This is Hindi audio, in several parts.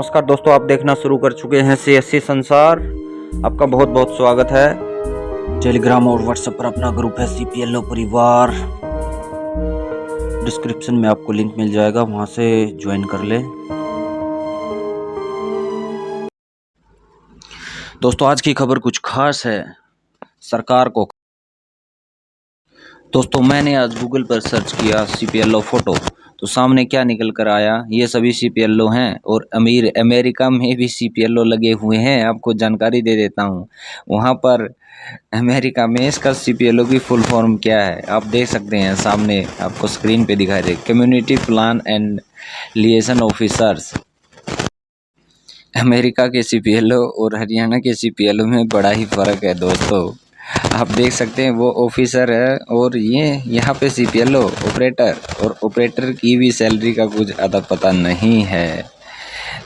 नमस्कार दोस्तों, आप देखना शुरू कर चुके हैं CSC संसार। आपका बहुत बहुत स्वागत है। टेलीग्राम और व्हाट्सएप पर अपना ग्रुप है CPLO परिवार। डिस्क्रिप्शन में आपको लिंक मिल जाएगा, वहां से ज्वाइन कर ले। दोस्तों, आज की खबर कुछ खास है। सरकार को दोस्तों, मैंने आज गूगल पर सर्च किया CPLO फोटो, तो सामने क्या निकल कर आया, ये सभी CPLO हैं और अमेरिका में भी CPLO लगे हुए हैं। आपको जानकारी दे देता हूँ, वहाँ पर अमेरिका में इसका CPLO की फुल फॉर्म क्या है आप देख सकते हैं। सामने आपको स्क्रीन पे दिखाई दे, community plan and liaison officers. America के CPLO और हरियाणा के CPLO में बड़ा ही फ़र्क है दोस्तों। आप देख सकते हैं वो ऑफिसर है और ये यहाँ पे CPLO ऑपरेटर, और ऑपरेटर की भी सैलरी का कुछ अता पता नहीं है।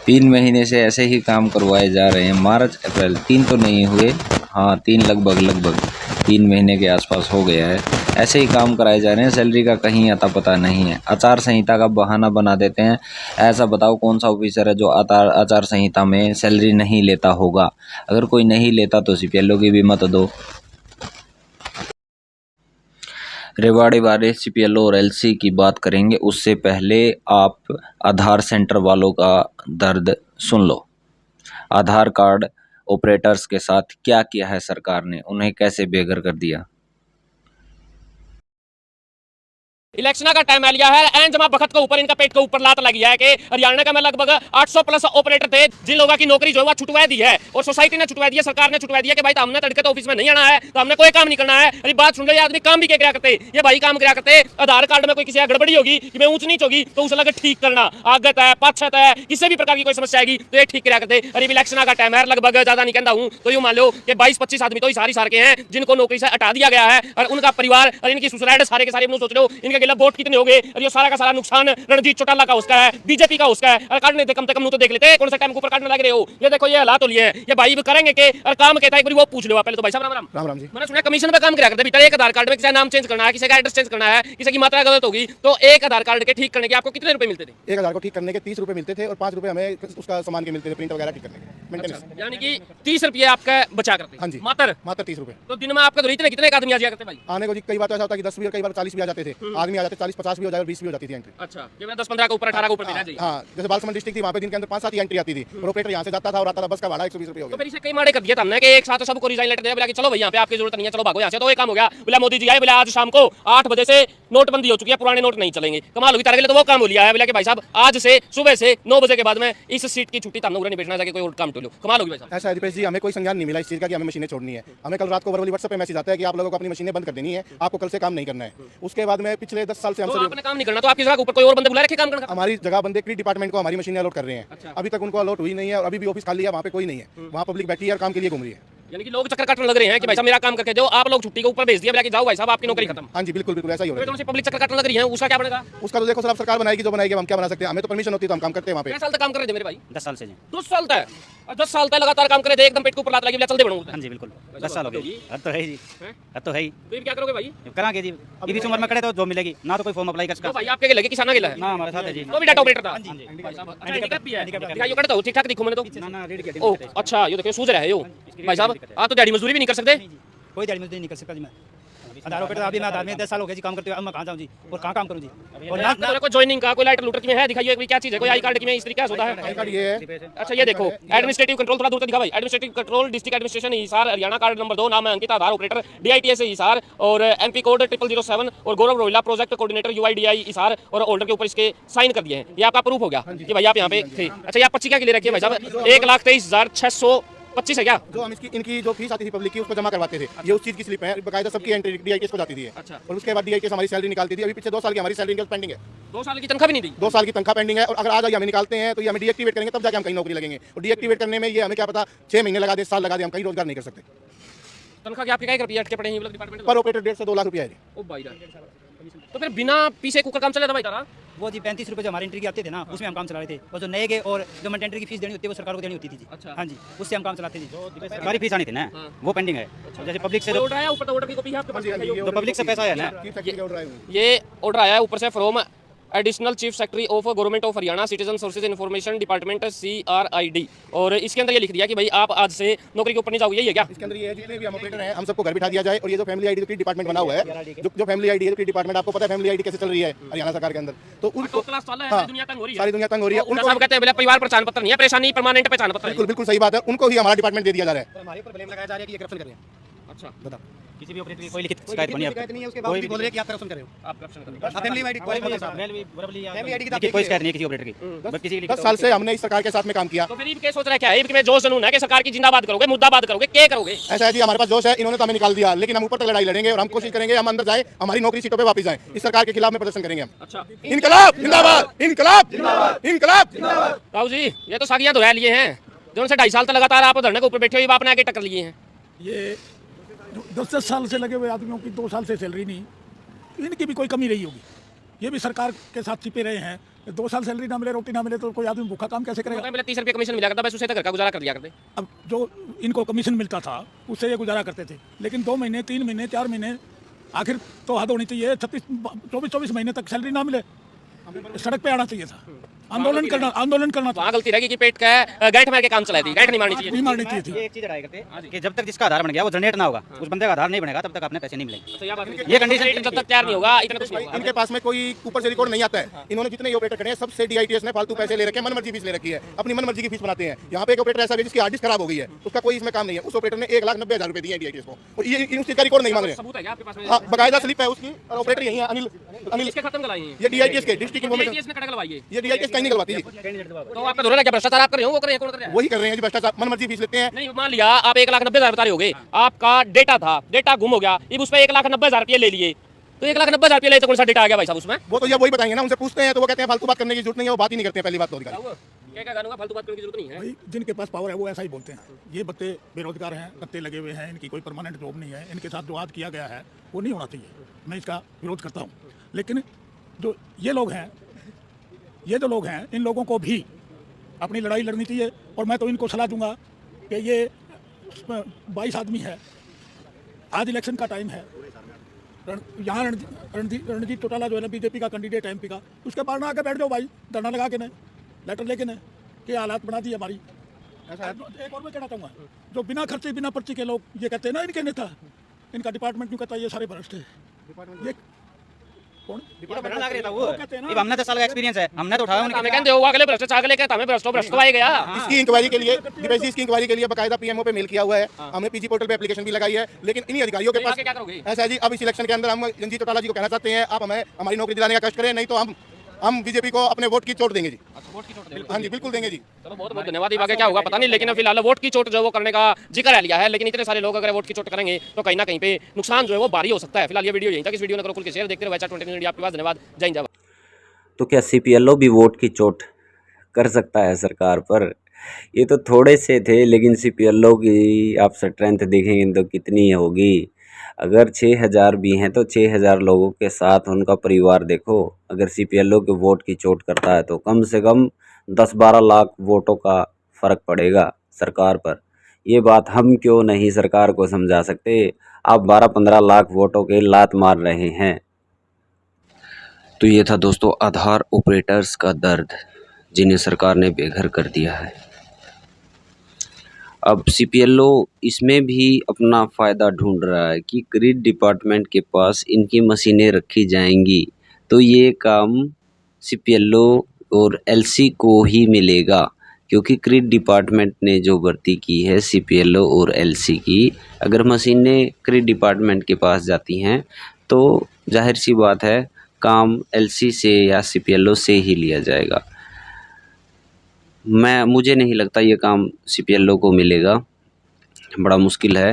3 महीने से ऐसे ही काम करवाए जा रहे हैं। मार्च अप्रैल 3 तो नहीं हुए, हाँ 3 लगभग 3 महीने के आसपास हो गया है। ऐसे ही काम कराए जा रहे हैं, सैलरी का कहीं अता पता नहीं है। आचार संहिता का बहाना बना देते हैं। ऐसा बताओ कौन सा ऑफिसर है जो आचार संहिता में सैलरी नहीं लेता होगा। अगर कोई नहीं लेता तो CPLO की भी मत दो। रेवाड़ी वाले CPLO और LC की बात करेंगे, उससे पहले आप आधार सेंटर वालों का दर्द सुन लो। आधार कार्ड ऑपरेटर्स के साथ क्या किया है सरकार ने, उन्हें कैसे बेघर कर दिया। इलेक्शन का टाइम आ लिया है, एन जमा बखत के ऊपर इनका पेट के ऊपर लात लगी है कि हरियाणा का में लगभग 800 प्लस ऑपरेटर थे जिन लोगों की नौकरी जो है छुटवा दी है, और सोसाइटी ने छुटवा दी है, सरकार ने छुटवा दिया कि भाई तो हमने तड़के तो ऑफिस में नहीं आना है, तो हमने कोई काम नहीं करना है। अरे बात सुन लो, ये आदमी काम भी क्या करते, ये भाई काम क्या करते, आधार कार्ड में कोई किसी गड़बड़ी होगी कि मैं ऊंच नीच होगी तो उसे लगे ठीक करना, आगत है पक्षत है, किसी भी प्रकार की कोई समस्या आएगी तो ये ठीक क्या करते। अरे इलेक्शन का टाइम है, लगभग ज्यादा नहीं कहता हूँ तो यूं मान लो कि 22-25 आदमी तो सारी सार के हैं जिनको नौकरी से हटा दिया गया है, और उनका परिवार और इनकी ससुराल सारे के सारे सोच लो इनके गिला वोट कितने हो गए, और ये सारा का सारा नुकसान रणजीत चौटाला का उसका है, बीजेपी का उसका है। और काटने कम से कम तो देख लेते कौन सा टाइम के ऊपर काटने लग रहे हो। ये देखो ये हालात हो लिए ये भाई करेंगे के और काम कहता है, एक बार वो पूछ लो पहले तो। भाई साहब राम राम। राम जी। मैंने सुना कमीशन पे काम किया करते भीतर, एक आधार कार्ड में किसी नाम चेंज करना है, किसी का एड्रेस चेंज करना है, किसी की मात्रा गलत होगी तो एक आधार कार्ड के ठीक करने के आपको कितने रुपए मिलते थे? एक आधार को ठीक करने के 30 रुपए मिलते थे और 5 रुपए हमें उसका सामान के मिलते थे, प्रिंट वगैरह ठीक करने के मेंटेनेंस। यानी कि 30 रुपए आपका बचा करते? हाँ जी, मात्र 30 रुपए। तो दिन में आपका तो इतने कितने आदमी आ जाया करते भाई? आने को जी कई बार तो ऐसा होता है कि 10 भी और कई बार 40 भी आ जाते थे। आदमी आ जाते 40-50 भी हो जाए और 20 भी हो जाती थी एंट्री। अच्छा, ये 10-15 के ऊपर 18 के ऊपर मिला जाए। हाँ, जैसे बालसमंद डिस्ट्रिक्ट थी वहाँ पे दिन के अंदर 5-7 ही एंट्री आती थी और ऑपरेटर यहाँ से जाता था और आता था, बस का भाड़ा 120 रुपए हो गया। तो फिर इसे कई माड़े कर दिया था हमने कि एक साथ सबको रिजाइन लेटर दे बोला कि चलो भाई यहाँ पे आपकी जरूरत नहीं है, चलो भागो यहाँ से। तो एक काम हो गया, बोला मोदी जी आए, बोला आज शाम को 8 बजे से नोटबंदी हो चुकी है, पुराने नोट नहीं चलेंगे। कमाल होगी तारे के लिए, तो वो काम हो लिया है। बोला कि भाई साहब आज से सुबह से 9 बजे के बाद में इस सीट की छुट्टी हमने नहीं भेजना चाहिए, कोई और काम टोलो। कमाल होगी भाई साहब। ऐसा दीपेश जी, हमें कोई संज्ञान नहीं मिला इस चीज़ का कि हमें मशीनें छोड़नी है। हमें कल रात को वर्बली व्हाट्सएप पे मैसेज आता है कि आप लोगों को अपनी मशीनें बंद कर देनी है, आपको कल से काम नहीं करना है। उसके बाद में पिछले 10 साल से हमसे आपने काम नहीं करना तो आपकी जगह ऊपर कोई और बंदे बुला रखे काम करना। हमारी जगह बंदे क्री डिपार्टमेंट को हमारी मशीनें अलॉट कर रहे हैं। अच्छा। अभी तक उनको अलॉट हुई नहीं है और अभी भी ऑफिस खाली है, वहाँ पे कोई नहीं है, वहाँ पब्लिक बैठी है और काम के लिए घूम रही है। यानी कि लोग चक्कर काटने लग रहे हैं कि भाई साहब मेरा काम करके जो आप लोग छुट्टी के ऊपर भेज दिया, बोला कि जाओ भाई साहब आपकी नौकरी खत्म। हाँ जी, बिल्कुल बिल्कुल ऐसा ही हो रहा है। पब्लिक चक्कर काटने लग रही है, उसका क्या बनेगा? उसका तो देखो सर, अब सरकार बनाएगी जो बनाएगी, हम क्या बना सकते हैं। हमें तो परमिशन होती है तो हम काम करते हैं वहाँ पे। कितने साल तक काम कर रहे थे मेरे भाई? 10 साल से जी। 10 साल तक? 10 साल तक लगातार काम करे थे, एकदम पेट के ऊपर लात लगी, चलते बढ़ो। हाँ जी बिल्कुल, 10 साल हो गए जी। अब तो है जी, अब तो है ही। तो क्या करोगे भाई? करांगे जी, इस उम्र में करे तो जॉब मिलेगी ना, तो कोई फॉर्म अप्लाई कर सकता। तो भाई आपके लगे किसाना गिला है ना हमारे साथ है जी। तो भी डाटा ऑपरेटर था। हाँ जी। हैंडीकैप भी है, दिखाइए करता हूं, ठीक-ठाक दिखो मैंने तो। ना ना रेडी कर। ओह अच्छा, ये देखो सूझ रहा है यो भाई साहब। आप तो दिहाड़ी मजदूरी भी नहीं कर सकते? कोई दिहाड़ी मजदूरी नहीं कर सकता जी मैं। आधार ऑपरेटर अभी मैं आधार में 10 साल हो गए जी काम करते हुए। अब मैं कहाँ जाऊँ जी और कहाँ काम करूँ जी? और ना कोई जॉइनिंग का कोई लाइटर लूटर की में है, दिखाइए क्या चीज है, कोई आई कार्ड की में इस तरीके से होता है। आई कार्ड ये है। अच्छा ये देखो, एडमिनिस्ट्रेटिव कंट्रोल थोड़ा दूर तक दिखा भाई। Administrative control district administration Hisar Haryana, card number 2, नाम है अंकित, आधार ऑपरेटर DITS हिसार, और MP कोड 0007, और Gaurav Rohila project coordinator UIDI Hisar, और होल्डर के ऊपर इसके साइन कर दिए हैं। ये आपका प्रूफ हो गया कि भाई आप यहाँ पे थे। अच्छा, ये 25 क्या के लिए रखिए भाई साहब? 1,23,625 है क्या? जो हम इनकी जो फीस आती थी पब्लिक की उसको जमा करवाते थे। ये उस चीज की स्लिप है, बकायदा सबकी एंट्री DITS को जाती थी। अच्छा। और उसके बाद DITS हमारी सैलरी निकालती थी। अभी पिछले 2 साल की हमारी सैलरी पेंडिंग है। 2 साल की तनख्वाह भी नहीं दी? 2 साल की तनख्वाह पेंडिंग है, और अगर आज हमें निकालते हैं तो ये हमें डीएक्टिवेट करेंगे, तब जाके हम कहीं नौकरी लगेंगे। और डीएक्टिवेट करने में ये हमें क्या पता 6 महीने लगा दे, साल लगा दे, हम कहीं रोजगार नहीं कर सकते। तनख्वाह क्या आपके क्या रुपया अटके पड़े हैं डिपार्टमेंट पर ऑपरेटर 1.5 से 2 लाख रुपया है। ओ भाई तो फिर बिना पीछे कुकर काम चले था भाई तारा? वो जी 35 रुपये जो हमारे एंट्री के आते थे ना, उसमें हम काम चला रहे थे। और जो नए गए और जो मेंटेनेंस की फीस देनी होती है वो सरकार को देनी होती थी जी। अच्छा। हाँ जी, उससे हम काम चलाते थे। सरकारी फीस आनी थी ना, वो पेंडिंग है। जैसे पब्लिक से ऑर्डर आया ऊपर, तो ऑर्डर की कॉपी है आपके पास? तो पब्लिक से पैसा आया ना, ऑर्डर आए हुए हैं। ये ऑर्डर आया है ऊपर से from additional chief secretary of government of Haryana citizen sources information department CRID। और इसके अंदर ये लिख दिया कि भाई आप आज से नौकरी के ऊपर नहीं जाओगे, यही है क्या? इसके अंदर ये है जितने भी हम ऑपरेटर हैं हम सबको घर बिठा दिया जाए। और ये जो फैमिली आईडी डिपार्टमेंट बना हुआ है, जो फैमिली आईडी डिपार्टमेंट, आपको पता है फैमिली आईडी कैसे चल रही है हरियाणा सरकार के अंदर, तो उनको दुनिया तंग हो रही है, सारी दुनिया तंग हो रही है। उनको सब कहते हैं परिवार पहचान पत्र नहीं है, परेशानी परमानेंट पहचान पत्र है। बिल्कुल बिल्कुल सही बात है, उनको ही हमारा डिपार्टमेंट दे दिया जा रहा है। हमारे ऊपर ब्लेम लगाया जा रहा है कि ये करप्शन कर रहे हैं। अच्छा, बताओ, किसी भी ऑपरेटर की कोई लिखित शिकायत नहीं है, नहीं है, उसके बाद भी बोल रहे हैं कि आप करप्शन कर रहे हो। आप करप्शन कर रहे हो। फैमिली आईडी फैमिली आईडी की कोई शिकायत नहीं है किसी ऑपरेटर की, बस किसी की 10 साल से हमने इस सरकार के साथ में काम किया। तो फिर ये सोच रहा है क्या है कि मैं जोश जनून है कि सरकार की जिंदाबाद करोगे, मुद्दाबाद करोगे, क्या करोगे? ऐसा है जी, हमारे पास जोश है, इन्होंने तो हमें निकाल दिया, लेकिन हम ऊपर तक लड़ाई लड़ेंगे और हम कोशिश करेंगे हम अंदर जाए, हमारी नौकरी सीटों पे वापस जाए, इस सरकार के खिलाफ में प्रदर्शन करेंगे हम। अच्छा, इनकलाब जिंदाबाद, इनकलाब जिंदाबाद, इनकलाब जिंदाबाद। राहुल जी, ये तो सागियां दोहरा लिए हैं जो उनसे 2.5 साल तक लगातार आप धरने के ऊपर बैठे हुए, आपने आगे टक्कर लिए हैं। ये 10 साल से लगे हुए आदमियों की 2 साल से सैलरी नहीं, इनकी भी कोई कमी रही होगी। ये भी सरकार के साथ छिपे रहे हैं, 2 साल सैलरी ना मिले, रोटी ना मिले तो कोई आदमी भूखा काम कैसे करेगा? पहले 30 रुपये कमीशन मिला करता, बस उसे तक घर का गुजारा कर लिया करते। अब जो इनको कमीशन मिलता था उससे ये गुजारा करते थे, लेकिन 2 महीने 3 महीने 4 महीने, आखिर तो हद होनी चाहिए। 24 महीने तक सैलरी ना मिले, सड़क पे आना चाहिए था, आंदोलन करना था। वहाँ गलती रहेगी कि पेट का गांठ मार के काम चला दी, गांठ नहीं मारनी चाहिए। नहीं मारनी चाहिए थी। ये एक चीज अड़ाई करते कि जब तक जिसका आधार बन गया वो जनरेट ना होगा, उस बंदे का आधार नहीं बनेगा तब तक आपने पैसे नहीं मिलेंगे। ये कंडीशन जब तक तैयार नहीं होगा, इतना कुछ नहीं होगा। इनके पास में कोई ऊपर से रिकॉर्ड नहीं आता है। इन्होंने जितने ऑपरेटर खड़े हैं सबसे DITS ने फालतू पैसे ले रखे हैं, मनमर्जी फीस ले रखी है, अपनी मनमर्जी की फीस बनाते हैं। यहाँ पे एक ऑपरेटर ऐसा है जिसकी हार्ड डिस्क खराब हो गई है, उसका कोई इसमें काम नहीं है, उस ऑपरेटर ने 1,90,000 रुपए दिए DITS को, और ये इन उसका रिकॉर्ड नहीं मांग रहे हैं। सबूत है क्या आपके पास में? हाँ, बकायदा स्लिप है उसकी, और ऑपरेटर यही है अनिल इसके खत्म करवाई है ये DITS के डिस्ट्रिक्ट इन्फॉर्मेशन, इसने कटक लगवाई है। ये DITS कहीं नहीं करवाती जी। तो आपका धोरण क्या भ्रष्टाचार आप कर रहे हो, वो कर रहे हैं, कौन कर रहा है? वही कर रहे हैं जी, भ्रष्टाचार, मनमर्जी फीस लेते हैं। नहीं, मान लिया आप 1,90,000 बता रहे होगे, आपका डेटा था, डेटा गुम हो गया, अब उस पर 1,90,000 रुपये ले लिए, तो 1,90,000 रुपये ले तो कौन सा डेटा आ गया भाई साहब उसमें? वो तो ये वही बताएंगे ना, उनसे पूछते हैं तो वो कहते हैं फालतू बात करने की जरूरत नहीं है, वो बात ही नहीं करते हैं। पहली बात तो क्या गानूंगा, फालतू बात करने की जरूरत नहीं है। भाई जिनके पास पावर है वो ऐसा ही बोलते हैं। ये बच्चे बेरोजगार हैं, कत्ते लगे हुए हैं, इनकी कोई परमानेंट जॉब नहीं है, इनके साथ जो आज किया गया है वो नहीं होना चाहिए, मैं इसका विरोध करता हूँ। लेकिन जो ये लोग हैं, इन लोगों को भी अपनी लड़ाई लड़नी चाहिए। और मैं तो इनको सलाह दूंगा कि ये 22 आदमी है, आज इलेक्शन का टाइम है, यहाँ रणजीत चौटाला जो है ना बीजेपी का कैंडिडेट है MP का, उसके पास ना आके बैठ जाओ भाई, धरना लगा के न, लेटर लेके न, कि हालात बना दी हमारी। एक और मैं कहना चाहूँगा, जो बिना खर्चे बिना पर्ची के लोग ये कहते हैं ना इनके नेता, इनका डिपार्टमेंट क्यों कहता है ये सारे भ्रष्ट है। ये कौन हमने 10 साल का एक्सपीरियंस है, हमने तो उठाया उनके हमें कहते हो अगले भ्रष्टाचार के लिए हमें भ्रष्ट आए गया। इसकी इंक्वायरी के लिए इसकी इंक्वायरी के लिए बकायदा PMO पे मेल किया हुआ है, हमने PG पोर्टल पे एप्लीकेशन भी लगाई है, लेकिन इन्हीं अधिकारियों के पास क्या करोगे? ऐसा है जी। अब इस इलेक्शन के अंदर हम रणजीत चौटाला जी को कहना चाहते हैं, आप हमें हमारी नौकरी दिलाने का कष्ट करें, नहीं तो हम बीजेपी को अपने वोट की चोट देंगे जी। हाँ जी, बिल्कुल देंगे जी। चलो बहुत बहुत धन्यवाद। आगे क्या होगा पता नहीं, लेकिन फिलहाल वोट की चोट जो वो करने का जिक्र है लिया है, लेकिन इतने सारे लोग अगर वोट की चोट करेंगे तो कहीं ना कहीं पे नुकसान जो है वो भारी हो सकता है। फिलहाल ये वीडियो यहीं तक। इस वीडियो ने करो खुल के शेयर, देखते रहो WH 20 इंडिया। आपके पास धन्यवाद, जय हिंद। तो क्या CPLO भी वोट की चोट कर सकता है सरकार पर? ये तो थोड़े से थे, लेकिन CPLO की आप स्ट्रेंथ देखेंगे तो कितनी होगी। अगर 6,000 भी हैं तो 6,000 लोगों के साथ उनका परिवार देखो। अगर CPLO के वोट की चोट करता है तो कम से कम 10-12 लाख वोटों का फ़र्क पड़ेगा सरकार पर। ये बात हम क्यों नहीं सरकार को समझा सकते? आप 12-15 लाख वोटों के लात मार रहे हैं। तो ये था दोस्तों आधार ऑपरेटर्स का दर्द, जिन्हें सरकार ने बेघर कर दिया है। अब CPLO इसमें भी अपना फ़ायदा ढूंढ रहा है कि ग्रिड डिपार्टमेंट के पास इनकी मशीनें रखी जाएंगी तो ये काम CPLO और LC को ही मिलेगा, क्योंकि ग्रिड डिपार्टमेंट ने जो भर्ती की है CPLO और LC की, अगर मशीनें ग्रिड डिपार्टमेंट के पास जाती हैं तो जाहिर सी बात है काम LC से या CPLO से ही लिया जाएगा। मुझे नहीं लगता ये काम CPLO को मिलेगा, बड़ा मुश्किल है।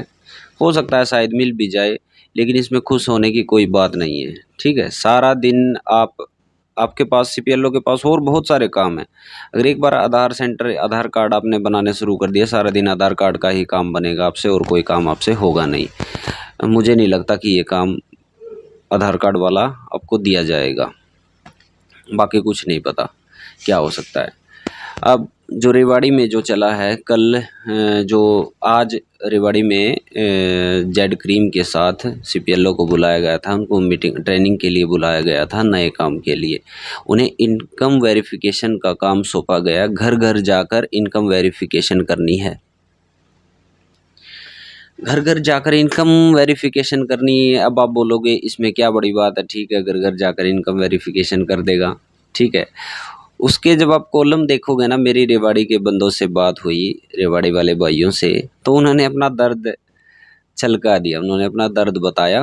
हो सकता है शायद मिल भी जाए, लेकिन इसमें खुश होने की कोई बात नहीं है। ठीक है, सारा दिन आपके पास CPLO के पास और बहुत सारे काम हैं। अगर एक बार आधार कार्ड आपने बनाने शुरू कर दिया, सारा दिन आधार कार्ड का ही काम बनेगा आपसे और कोई काम आपसे होगा नहीं। मुझे नहीं लगता कि ये काम आधार कार्ड वाला आपको दिया जाएगा। बाकी कुछ नहीं पता क्या हो सकता है। अब जो रेवाड़ी में जो चला है, कल जो आज रेवाड़ी में जेड क्रीम के साथ सीपीएलओ को बुलाया गया था, उनको मीटिंग ट्रेनिंग के लिए बुलाया गया था नए काम के लिए। उन्हें इनकम वेरिफिकेशन का काम सौंपा गया, घर घर जाकर इनकम वेरिफिकेशन करनी है। घर घर जाकर इनकम वेरिफिकेशन करनी है। अब आप बोलोगे इसमें क्या बड़ी बात है, ठीक है घर घर जाकर इनकम वेरिफिकेशन कर देगा, ठीक है। उसके जब आप कॉलम देखोगे ना, मेरी रेवाड़ी के बंदों से बात हुई, रेवाड़ी वाले भाइयों से, तो उन्होंने अपना दर्द छलका दिया, उन्होंने अपना दर्द बताया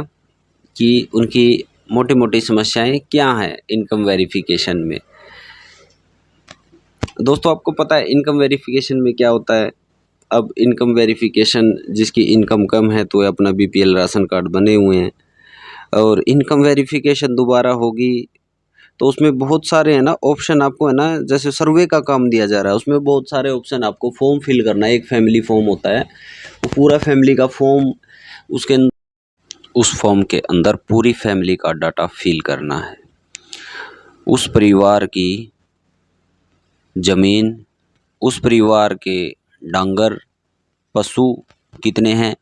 कि उनकी मोटी मोटी समस्याएं क्या हैं इनकम वेरिफिकेशन में। दोस्तों आपको पता है इनकम वेरिफिकेशन में क्या होता है। अब इनकम वेरिफिकेशन, जिसकी इनकम कम है तो अपना बीपीएल राशन कार्ड बने हुए हैं, और इनकम वेरिफिकेशन दोबारा होगी तो उसमें बहुत सारे है ना ऑप्शन आपको है ना, जैसे सर्वे का काम दिया जा रहा है उसमें बहुत सारे ऑप्शन, आपको फॉर्म फिल करना है। एक फैमिली फॉर्म होता है, वो पूरा फैमिली का फॉर्म, उस फॉर्म के अंदर पूरी फैमिली का डाटा फिल करना है। उस परिवार की ज़मीन, उस परिवार के डांगर पशु कितने हैं,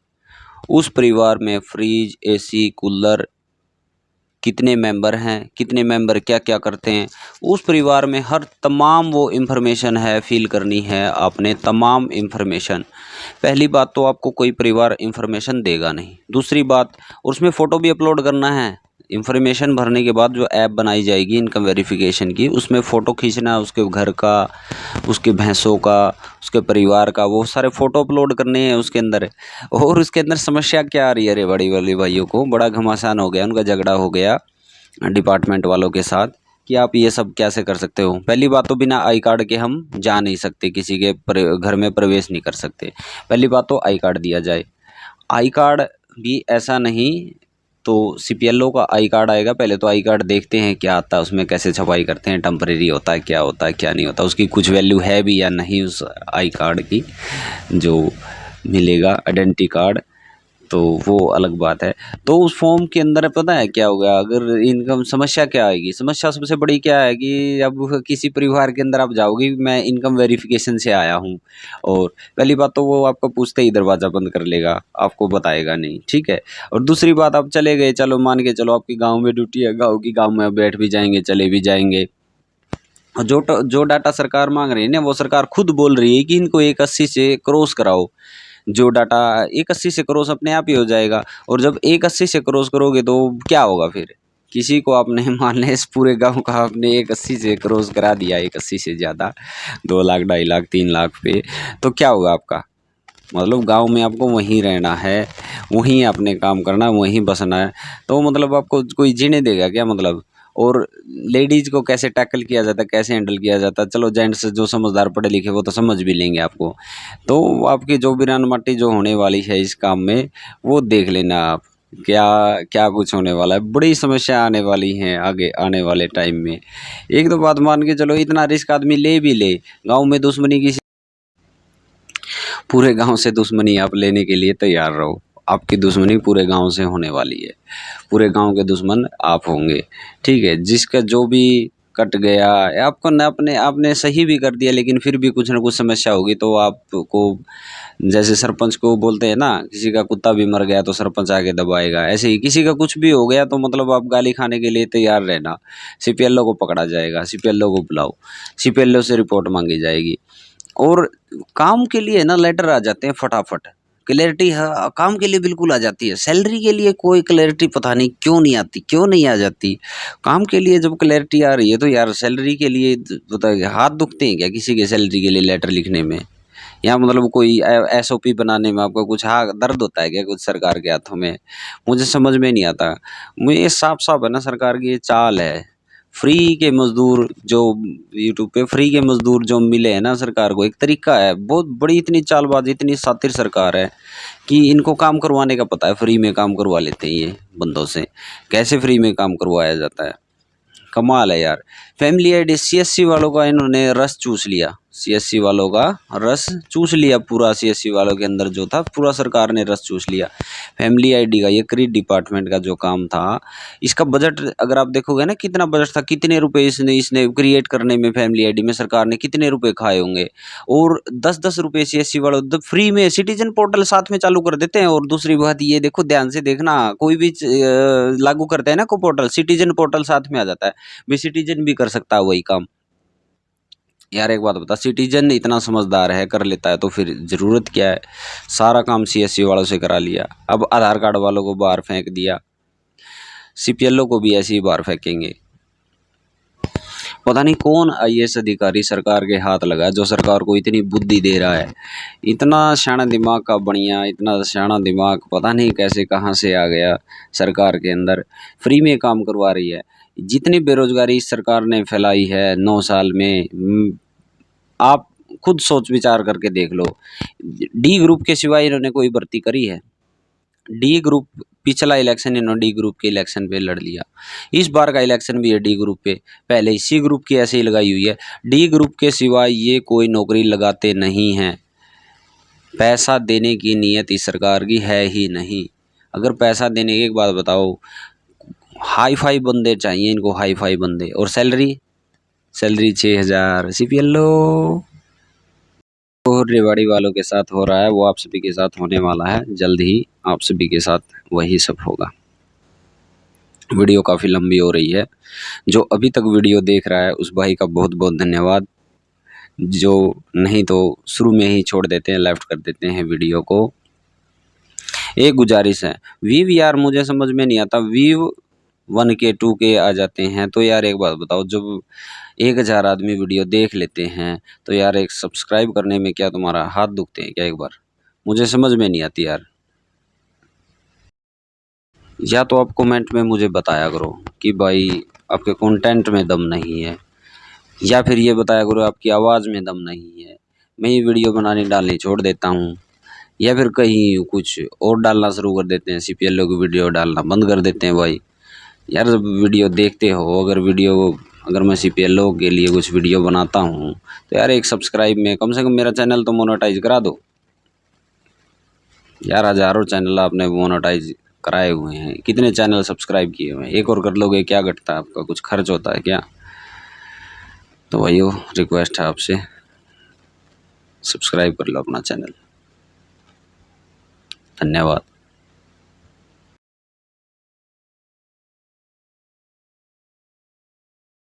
उस परिवार में फ्रिज, एसी, कूलर कितने मेंबर हैं, कितने मेंबर क्या क्या करते हैं, उस परिवार में हर तमाम वो इन्फॉर्मेशन है फिल करनी है आपने, तमाम इन्फॉर्मेशन। पहली बात तो आपको कोई परिवार इन्फॉर्मेशन देगा नहीं। दूसरी बात, और उसमें फ़ोटो भी अपलोड करना है। इन्फॉर्मेशन भरने के बाद जो ऐप बनाई जाएगी इनकम वेरिफिकेशन की, उसमें फ़ोटो खींचना है उसके घर का, उसके भैंसों का, उसके परिवार का, वो सारे फ़ोटो अपलोड करने हैं उसके अंदर। और उसके अंदर समस्या क्या आ रही है रेवाड़ी वाले भाइयों को, बड़ा घमासान हो गया, उनका झगड़ा हो गया डिपार्टमेंट वालों के साथ कि आप ये सब कैसे कर सकते हो। पहली बात तो बिना आई कार्ड के हम जा नहीं सकते, किसी के घर में प्रवेश नहीं कर सकते। पहली बात तो आई कार्ड दिया जाए। आई कार्ड भी ऐसा नहीं तो सीपीएलओ का आई कार्ड आएगा, पहले तो आई कार्ड देखते हैं क्या आता है उसमें, कैसे छपाई करते हैं, टेम्परेरी होता है, क्या होता है क्या नहीं होता, उसकी कुछ वैल्यू है भी या नहीं उस आई कार्ड की जो मिलेगा आइडेंटिटी कार्ड, तो वो अलग बात है। तो उस फॉर्म के अंदर पता है क्या होगा, अगर इनकम समस्या क्या आएगी, समस्या सबसे बड़ी क्या है कि अब किसी परिवार के अंदर आप जाओगे, मैं इनकम वेरिफिकेशन से आया हूँ, और पहली बात तो वो आपको पूछते ही दरवाज़ा बंद कर लेगा, आपको बताएगा नहीं, ठीक है। और दूसरी बात, आप चले गए, चलो मान के चलो आपकी गाँव में ड्यूटी है, गाँव में बैठ भी जाएंगे, चले भी जाएंगे, और जो डाटा सरकार मांग रही है ना, वो सरकार खुद बोल रही है कि इनको 180 से क्रॉस कराओ। जो डाटा 180 से क्रॉस अपने आप ही हो जाएगा, और जब 180 से क्रॉस करोगे तो क्या होगा फिर, किसी को आपने मान लें इस पूरे गांव का आपने 180 से क्रॉस करा दिया, 180 से ज़्यादा, 2 लाख, 2.5 लाख, 3 लाख पे, तो क्या होगा आपका, मतलब गांव में आपको वहीं रहना है, वहीं आपने काम करना, वहीं बसना है, तो मतलब आपको कोई जीने देगा क्या मतलब। और लेडीज़ को कैसे टैकल किया जाता है, कैसे हैंडल किया जाता है, चलो जेंट्स जो समझदार पढ़े लिखे वो तो समझ भी लेंगे आपको, तो आपकी जो बिरान माटी जो होने वाली है इस काम में, वो देख लेना आप, क्या क्या कुछ होने वाला है, बड़ी समस्या आने वाली हैं आगे आने वाले टाइम में। एक तो बात मान के चलो, इतना रिस्क आदमी ले भी ले, गाँव में दुश्मनी की, पूरे गांव से दुश्मनी आप लेने के लिए तैयार रहो, आपकी दुश्मनी पूरे गांव से होने वाली है, पूरे गांव के दुश्मन आप होंगे, ठीक है। जिसका जो भी कट गया, आपको न अपने आपने सही भी कर दिया, लेकिन फिर भी कुछ ना कुछ समस्या होगी, तो आपको जैसे सरपंच को बोलते हैं ना, किसी का कुत्ता भी मर गया तो सरपंच आके दबाएगा, ऐसे ही किसी का कुछ भी हो गया तो मतलब आप गाली खाने के लिए तैयार रहना। सीपीएलओ को पकड़ा जाएगा, सीपीएलओ को बुलाओ, सीपीएलओ से रिपोर्ट मांगी जाएगी, और काम के लिए ना लेटर आ जाते हैं फटाफट, क्लैरिटी काम के लिए बिल्कुल आ जाती है। सैलरी के लिए कोई क्लैरिटी पता नहीं क्यों नहीं आती, क्यों नहीं आ जाती। काम के लिए जब क्लैरिटी आ रही है तो यार सैलरी के लिए बताइए, हाथ दुखते हैं क्या किसी के सैलरी के लिए लेटर लिखने में, या मतलब कोई एसओपी बनाने में आपको कुछ दर्द होता है क्या कुछ सरकार के हाथों में, मुझे समझ में नहीं आता। मुझे साफ साफ है ना, सरकार की ये चाल है, फ्री के मज़दूर जो यूट्यूब पे फ्री के मज़दूर जो मिले हैं ना सरकार को, एक तरीका है, बहुत बड़ी इतनी चालबाज़ी, इतनी शातिर सरकार है कि इनको काम करवाने का पता है, फ्री में काम करवा लेते हैं ये बंदों से। कैसे फ्री में काम करवाया जाता है, कमाल है यार। फैमिली आईडी CSC वालों का इन्होंने रस चूस लिया, सीएससी वालों का रस चूस लिया, पूरा सीएससी वालों के अंदर जो था पूरा सरकार ने रस चूस लिया। फैमिली आईडी का ये क्रिएट डिपार्टमेंट का जो काम था, इसका बजट अगर आप देखोगे ना कितना बजट था, कितने रुपए इसने क्रिएट करने में फैमिली आईडी में सरकार ने कितने रुपए खाए होंगे। और 10-10 रुपए सीएससी वालों फ्री में सिटीजन पोर्टल साथ में चालू कर देते हैं। और दूसरी बात ये देखो, ध्यान से देखना, कोई भी लागू करता है ना को पोर्टल, सिटीजन पोर्टल साथ में आ जाता है, भी सिटीजन भी कर सकता है वही काम। यार एक बात बता, सिटीजन इतना समझदार है, कर लेता है, तो फिर ज़रूरत क्या है, सारा काम सीएससी वालों से करा लिया। अब आधार कार्ड वालों को बाहर फेंक दिया, सीपीएलओ को भी ऐसे ही बाहर फेंकेंगे। पता नहीं कौन आईएएस अधिकारी सरकार के हाथ लगा जो सरकार को इतनी बुद्धि दे रहा है। इतना शाना दिमाग का बढ़िया, इतना शाना दिमाग पता नहीं कैसे कहाँ से आ गया सरकार के अंदर, फ्री में काम करवा रही है। जितनी बेरोजगारी इस सरकार ने फैलाई है 9 साल में, आप खुद सोच विचार करके देख लो। डी ग्रुप के सिवाय इन्होंने कोई भर्ती करी है? डी ग्रुप पिछला इलेक्शन इन्होंने डी ग्रुप के इलेक्शन पे लड़ लिया, इस बार का इलेक्शन भी है डी ग्रुप पे, पहले सी ग्रुप की ऐसे ही लगाई हुई है। डी ग्रुप के सिवाय ये कोई नौकरी लगाते नहीं हैं। पैसा देने की नीयत इस सरकार की है ही नहीं। अगर पैसा देने की, एक बात बताओ, हाई फाई बंदे चाहिए इनको, हाई फाई बंदे। और सैलरी 6,000 सीपीएलओ। और रेवाड़ी वालों के साथ हो रहा है वो आप सभी के साथ होने वाला है, जल्द ही आप सभी के साथ वही सब होगा। वीडियो काफ़ी लंबी हो रही है, जो अभी तक वीडियो देख रहा है उस भाई का बहुत बहुत धन्यवाद। जो नहीं तो शुरू में ही छोड़ देते हैं, लेफ्ट कर देते हैं वीडियो को। एक गुजारिश है, वीव यार मुझे समझ में नहीं आता, वीव 1K 2K आ जाते हैं तो यार एक बात बताओ, जब 1000 आदमी वीडियो देख लेते हैं तो यार एक सब्सक्राइब करने में क्या तुम्हारा हाथ दुखते हैं क्या? एक बार मुझे समझ में नहीं आती यार। या तो आप कमेंट में मुझे बताया करो कि भाई आपके कंटेंट में दम नहीं है, या फिर ये बताया करो आपकी आवाज़ में दम नहीं है, मैं ये वीडियो बनानी डालनी छोड़ देता हूँ, या फिर कहीं कुछ और डालना शुरू कर देते हैं, सीपीएलओ की वीडियो डालना बंद कर देते हैं। भाई यार जब वीडियो देखते हो, अगर मैं सीपीएलओ के लिए कुछ वीडियो बनाता हूँ तो यार एक सब्सक्राइब में कम से कम मेरा चैनल तो मोनेटाइज करा दो यार। हज़ारों चैनल आपने मोनेटाइज कराए हुए हैं, कितने चैनल सब्सक्राइब किए हुए हैं, एक और कर लोगे क्या घटता है आपका, कुछ खर्च होता है क्या? तो वही रिक्वेस्ट है आपसे, सब्सक्राइब कर लो अपना चैनल। धन्यवाद।